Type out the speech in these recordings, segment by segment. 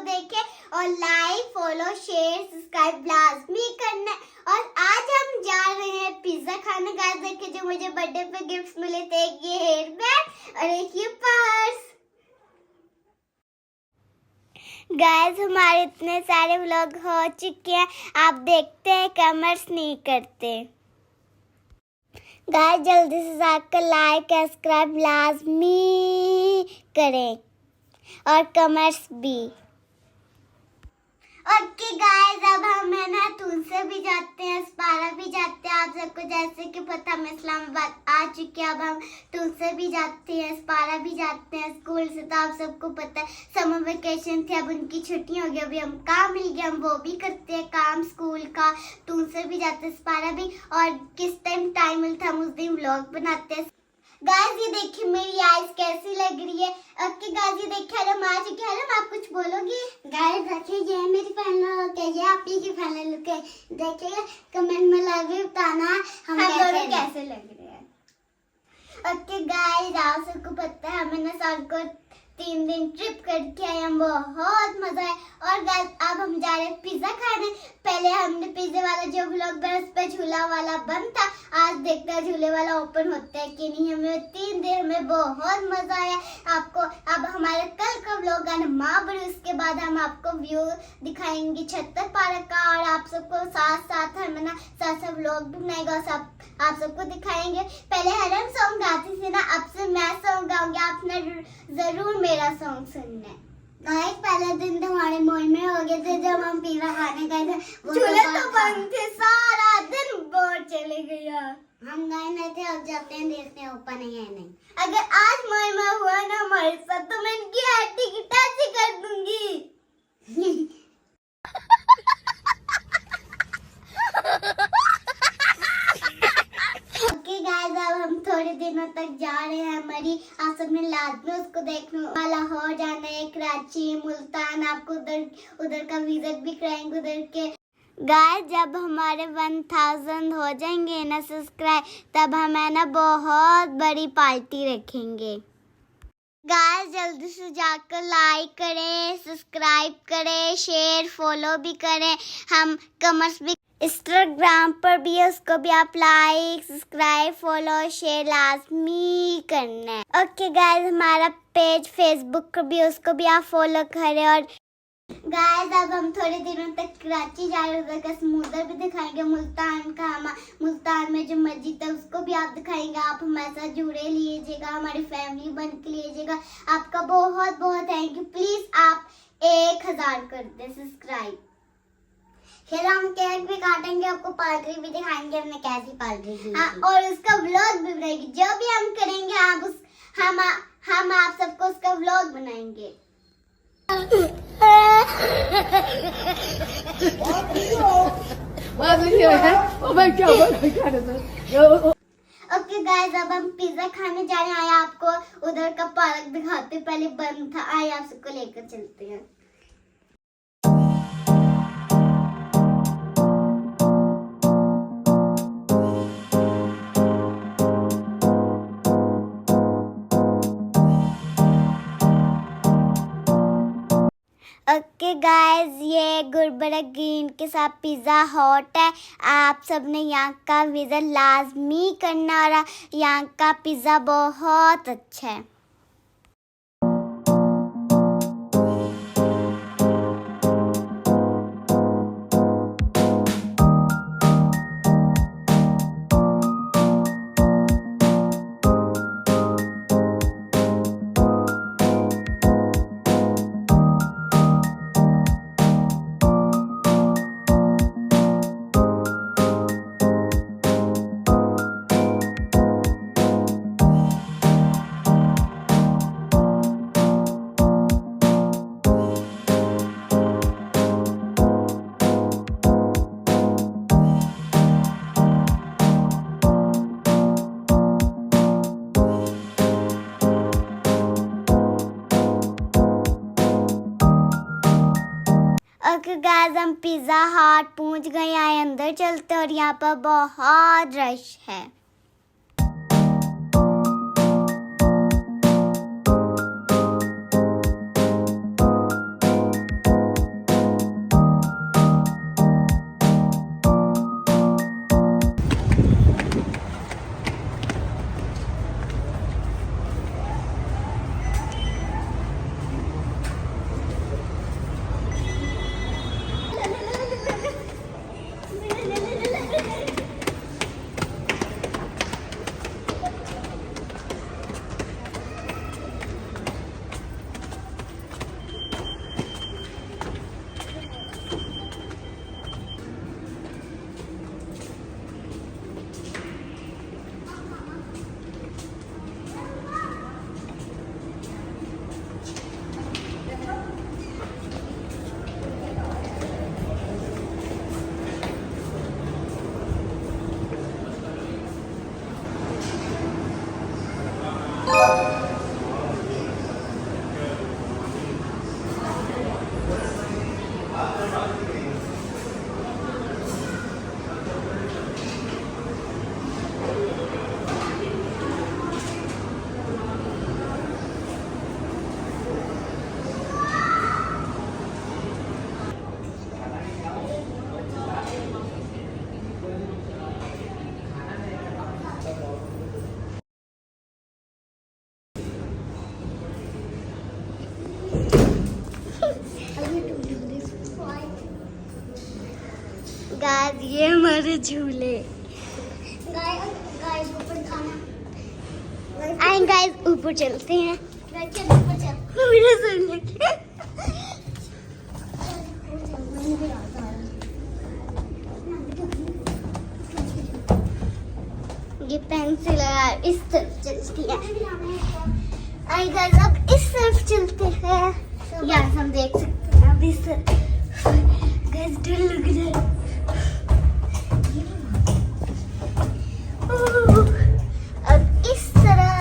देखें और like follow share subscribe लाजमी करना है। और आज हम जा रहे हैं पिज्जा खाने। गाइस देखिए जो मुझे बर्थडे पे गिफ्ट्स मिले थे, ये हेयर बैंड और एक ये पर्स। गाइस हमारे इतने सारे व्लॉग हो चुके हैं, आप देखते हैं कमेंट्स नहीं करते। गाइस जल्दी से जाकर लाइक सब्सक्राइब लाजमी करें और कमेंट्स भी। ओके गाइस अब हम है ना तुलसे भी जाते हैं, स्पारा भी जाते हैं। आप सबको जैसे कि पता हम इस्लामाबाद आ चुके हैं। अब हम तुलसे भी जाते हैं, स्पारा भी जाते हैं स्कूल से। तो आप सबको पता है समर वेकेशन थे, अब उनकी छुट्टी हो गई, अभी हम काम मिल गया, हम वो भी करते हैं काम स्कूल का। तुलसे भी जाते हैं, स्पारा भी। और किस टाइम मिलता हम उस दिन व्लॉग बनाते हैं। गाइस ये देखिए मेरी आईज कैसी लग रही है। ओके गाइस ये देखिए हम आ चुके हैं। आप कुछ बोलोगे? गाइस देखिए ये मेरी फाइनल लुक है, ये आप ही की फाइनल लुक है। देखिए कमेंट में लगे बताना हम कैसे लग रहे हैं। ओके गाइस आप सबको पता है हमने सर को 3 दिन ट्रिप करके आए, हम बहुत मजा आया। और गाइस अब हम जा रहे हैं पिज्जा खाने। पहले हमने पिज्जा वाला जो व्लॉग बना उस पे झूला वाला बंद था, आज देखते हैं झूले वाला ओपन होता है कि नहीं। हमें 3 दिन में बहुत मजा आया। आपको अब हमारे कल का व्लॉग आना माँ बड़ी, उसके बाद हम आपको व्यू दिखाएंगे छत्तर पार्क का। और आप सबको साथ साथ हम ना साथ व्लॉग भी बनाएगा, सब आप सबको दिखाएंगे। पहले हरम सॉन्ग गाती थी ना, अब से मैं सॉन्ग गाऊंगी, आपने जरूर मेरा सॉन्ग सुनना है। गाइस पहले दिन तो हमारे मोल में हो गए थे जब हम पिज्जा खाने गए थे, झूले तो बंद थे, सारा दिन बोर चले गया। हम गए नहीं थे, अब जाते हैं देखते हैं ओपन है या नहीं। अगर आज मोल में हुआ ना हमारे साथ तो मैं इनकी हड्डी की टैसी कर दूंगी। गाइस अब हम थोड़े दिनों तक जा रहे हैं मरी। आप सबने लाजमी उसको देखने वाला हो जाना है, कराची मुल्तान। आपको उधर का विजिट भी कराएंगे उधर के। गाइस जब हमारे 1000 हो जाएंगे ना सब्सक्राइब, तब हम है ना बहुत बड़ी पार्टी रखेंगे। गाइस जल्दी से जाकर लाइक करें, सब्सक्राइब करें, शेयर फॉलो भी करें। हम कमेंट्स भी इंस्टाग्राम पर भी है, उसको भी आप लाइक सब्सक्राइब फॉलो शेयर लाजमी करना है। ओके गाइस हमारा पेज फेसबुक पर भी, उसको भी आप फॉलो करें। और गाइस अब हम थोड़े दिनों तक कराची जा रहे हैं, उधर का समुद्र भी दिखाएंगे, मुल्तान का। मुल्तान में जो मस्जिद है उसको भी आप दिखाएंगे। आप हमारे साथ जुड़े लीजिएगा, हमारी फैमिली बन के लीजिएगा। आपका बहुत बहुत थैंक यू। प्लीज आप 1000 कर दे सब्सक्राइब। फिर हम केक भी काटेंगे, आपको पार्टी भी दिखाएंगे हमने कैसी पार्टी की। हाँ, और उसका व्लॉग भी बनाएंगे। जो भी हम करेंगे हम आप सबको उसका व्लॉग बनाएंगे। ओके गाइस अब हम पिज्जा खाने जा रहे हैं। आपको उधर का पार्क दिखाते, पहले बंद था, आए आप सबको लेकर चलते हैं। ओके गाइस ये गुलबर्गा ग्रीन के साथ पिज़्ज़ा हॉट है। आप सबने यहाँ का विजिट लाजमी करना, और यहाँ का पिज़्ज़ा बहुत अच्छा है। ओके गाइस हम पिज़्ज़ा हट पहुंच गए हैं, अंदर चलते और यहाँ पर बहुत रश है। गाइस ये हमारे झूले। गाइस ऊपर खाना। आए गाइस ऊपर चलते हैं। ऊपर चल। मेरे सर लगे। ये पेंसिल इस तरफ चलती है। आई गाइस अब इस तरफ चलते हैं। यहाँ हम देख सकते हैं अब इस तरफ। गाइस डर लग रहा है। अब इस तरफ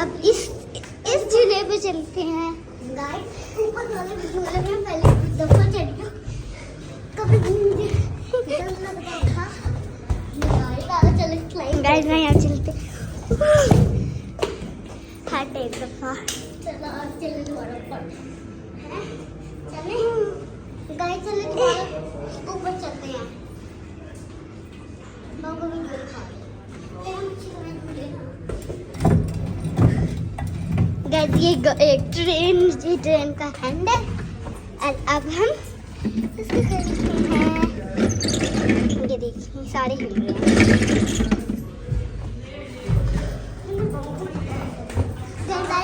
अब इस झूले पे चलते हैं। गाइस ऊपर वाले झूले में पहले दफा चढ़ी कभी डर लगता था। गाइस मैं यहाँ चलते हट एक दफा। चलो अब चले दोबारा ऊपर। चले गाइस चले दोबारा ऊपर चलते हैं। लोगों भी गिर खा गाइस ये एक ट्रेन का हैंडल। और अब हम इसको खरीदते हैं। ये देखिए सारे हिल रहे हैं।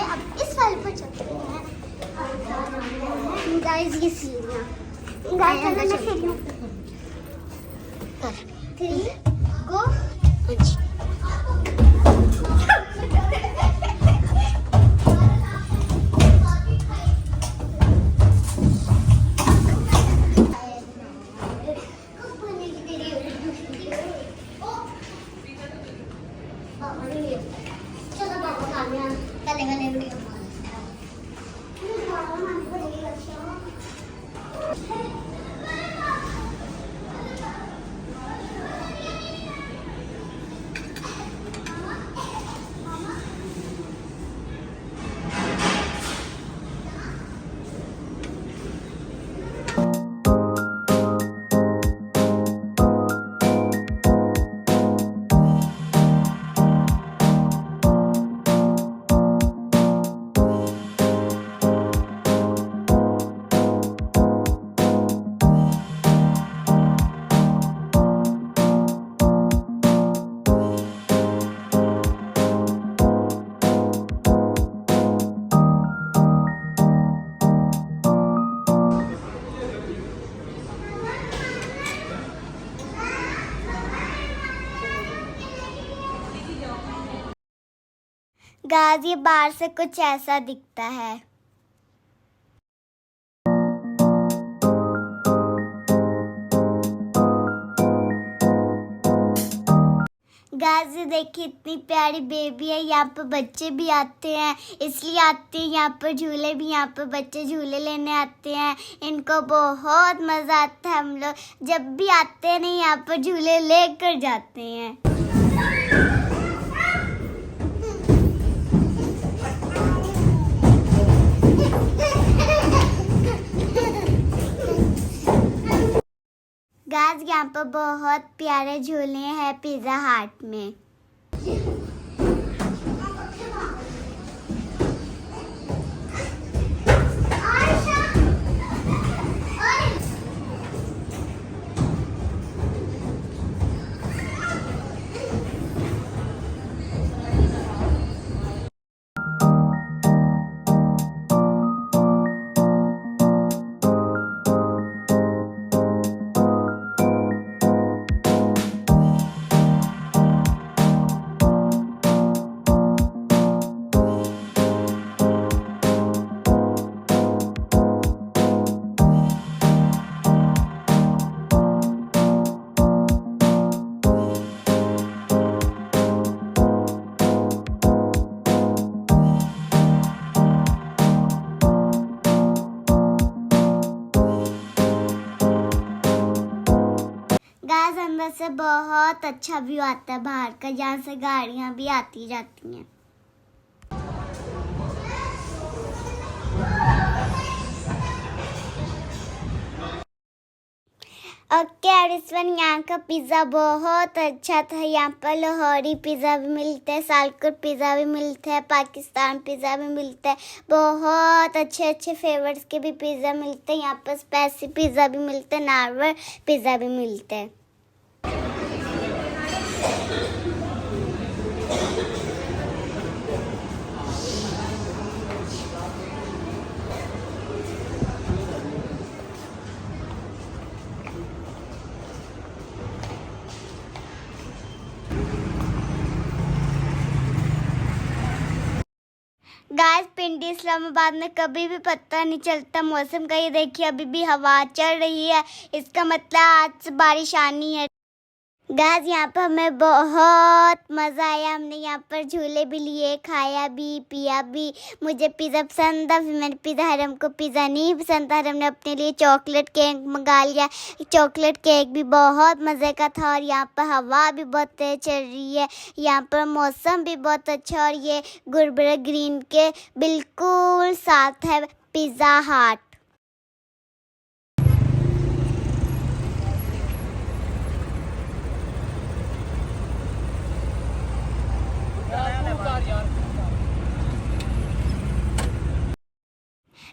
अब इस वाले पर चलते हैं। गाइस ये सीढ़ियाँ। गाइस मैं सीढ़ियों पर 3 गो। गाइस ये बाहर से कुछ ऐसा दिखता है। गाइस ये देखिए इतनी प्यारी बेबी है। यहाँ पर बच्चे भी आते हैं इसलिए आते हैं यहाँ पर झूले भी। यहाँ पर बच्चे झूले लेने आते हैं। इनको बहुत मजा आता है। हम लोग जब भी आते हैं नहीं यहाँ पर झूले लेकर जाते हैं। गाइस यहाँ पर बहुत प्यारे झूले हैं पिज़्ज़ा हट में। गाइस अंदर से बहुत अच्छा व्यू आता है बाहर का, जहाँ से गाड़ियाँ भी आती जाती हैं। ओके एवरीवन, यहाँ का पिज़्ज़ा बहुत अच्छा था। यहाँ पर लाहौरी पिज़्ज़ा भी मिलते हैं, सालकोट पिज़्ज़ा भी मिलते हैं, पाकिस्तान पिज़्ज़ा भी मिलता है। बहुत अच्छे अच्छे फ्लेवर्स के भी पिज़्ज़ा मिलते हैं। यहाँ पर स्पाइसी पिज़्ज़ा भी मिलते हैं, नॉर्मल पिज़्ज़ा भी मिलते हैं। गाइस, पिंडी इस्लामाबाद में कभी भी पता नहीं चलता मौसम का। ये देखिए, अभी भी हवा चल रही है, इसका मतलब आज से बारिश आनी है। गाइस, यहाँ पर हमें बहुत मज़ा आया। हमने यहाँ पर झूले भी लिए, खाया भी, पिया भी। मुझे पिज़्ज़ा पसंद था, फिर मैंने पिज़्ज़ा, हरम को पिज़्ज़ा नहीं पसंद था। हमने अपने लिए चॉकलेट केक मंगा लिया। चॉकलेट केक भी बहुत मज़े का था। और यहाँ पर हवा भी बहुत तेज चल रही है। यहाँ पर मौसम भी बहुत अच्छा। और ये गुलबर्गा ग्रीन के बिल्कुल साथ है पिज़्ज़ा हट।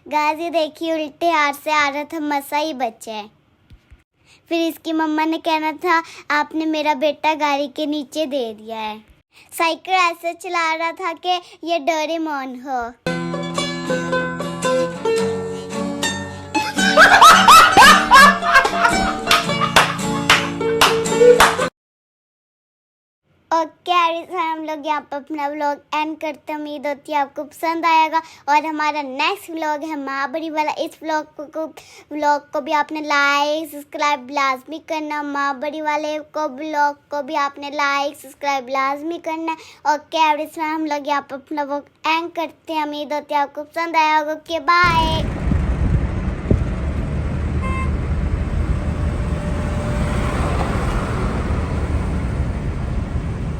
गाइस, ये देखिए, उल्टे हाथ से आ रहा था, मसा ही बचा है। फिर इसकी मम्मा ने कहना था, आपने मेरा बेटा गाड़ी के नीचे दे दिया है। साइकिल ऐसे चला रहा था कि ये डोरेमोन हो। ओके, हम लोग यहाँ पर अपना व्लॉग एंड करते हैं। उम्मीद होती है आपको पसंद आएगा। और हमारा नेक्स्ट व्लॉग है महाबरी वाला। इस व्लॉग को भी आपने लाइक सब्सक्राइब लाजमी करना। महाबरी वाले व्लॉग को भी आपने लाइक सब्सक्राइब लाजमी करना। ओके एवरीवन, हम लोग यहाँ पर अपना व्लॉग एंड करते हैं। उम्मीद होती है आपको पसंद आया होगा। Okay, bye.